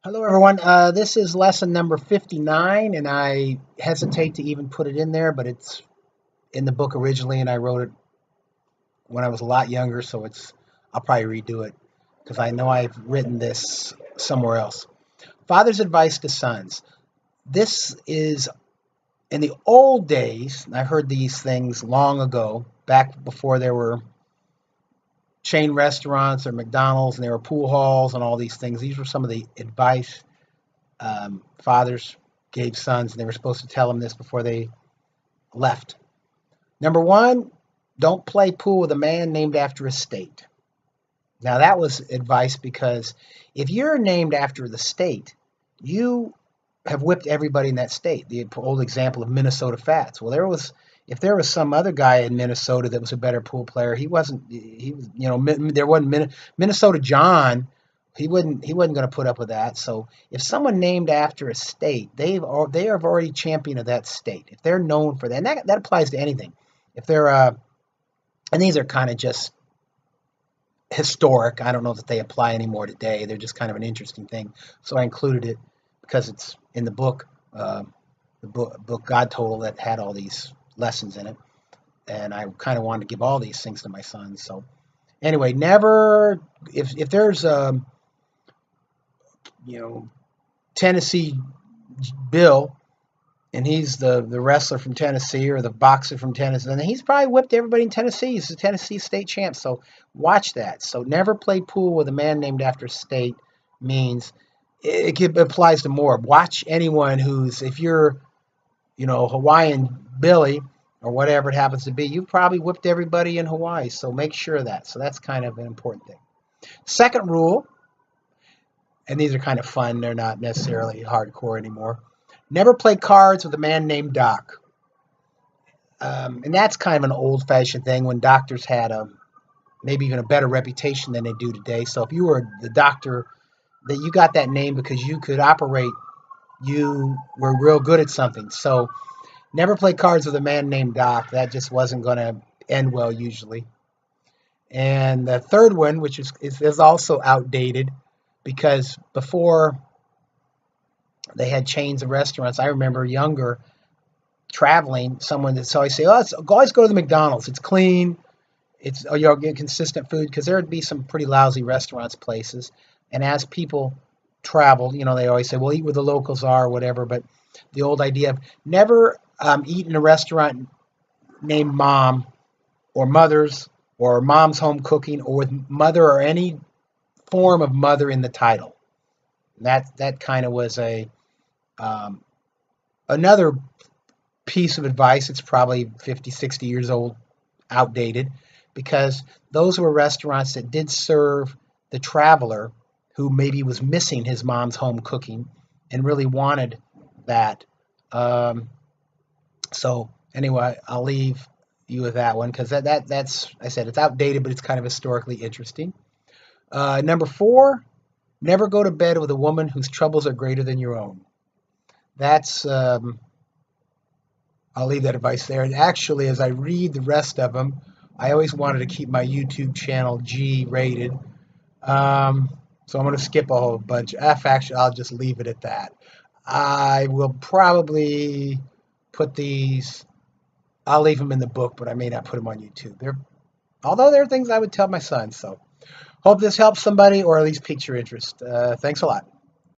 Hello, everyone. This is lesson number 59, and I hesitate to even put it in there, but it's in the book originally, and I wrote it when I was a lot younger, so I'll probably redo it because I know I've written this somewhere else. Father's advice to sons. This is in the old days. I heard these things long ago, back before there were chain restaurants or McDonald's, and there were pool halls and all these things. These were some of the advice fathers gave sons, and they were supposed to tell them this before they left. Number one, don't play pool with a man named after a state. Now, that was advice because if you're named after the state, you have whipped everybody in that state. The old example of Minnesota Fats. Well, if there was some other guy in Minnesota that was a better pool player, he wasn't. He was, there wasn't Minnesota John. He wasn't going to put up with that. So if someone named after a state, they have already champion of that state. If they're known for that, and that applies to anything. If they're and these are kind of just historic. I don't know that they apply anymore today. They're just kind of an interesting thing. So I included it because it's in the book, the book God Total, that had all these lessons in it, and I kind of wanted to give all these things to my sons. So anyway, never if there's you know Tennessee Bill, and he's the wrestler from Tennessee or the boxer from Tennessee, and he's probably whipped everybody in Tennessee. He's the Tennessee state champ, so watch that. So never play pool with a man named after a state means it applies to more. Watch anyone who's if you're Hawaiian Billy or whatever it happens to be, you've probably whipped everybody in Hawaii. So make sure of that. So that's kind of an important thing. Second rule, and these are kind of fun. They're not necessarily hardcore anymore. Never play cards with a man named Doc. And that's kind of an old-fashioned thing when doctors had maybe even a better reputation than they do today. So if you were the doctor, that you got that name because you could operate, you were real good at something. So never play cards with a man named Doc. That just wasn't going to end well usually. And the third one, which is also outdated, because before they had chains of restaurants, I remember younger traveling, someone that's always say, "Oh, always go to the McDonald's. It's clean. You'll get consistent food," because there would be some pretty lousy restaurants places. And as people traveled, they always say, "Well, eat where the locals are," or whatever. But the old idea of never eat in a restaurant named Mom or Mother's or Mom's Home Cooking or with mother or any form of mother in the title. That kind of was um, another piece of advice. It's probably 50, 60 years old, outdated, because those were restaurants that did serve the traveler who maybe was missing his mom's home cooking and really wanted that. Um, so anyway, I'll leave you with that one because that's I said it's outdated, but it's kind of historically interesting. Number four, never go to bed with a woman whose troubles are greater than your own. That's I'll leave that advice there. And actually, as I read the rest of them, I always wanted to keep my YouTube channel G rated. So I'm going to skip a whole bunch. Actually, I'll just leave it at that. I will probably put these. I'll leave them in the book, but I may not put them on YouTube. Although they're things I would tell my son. So hope this helps somebody or at least piques your interest. Thanks a lot.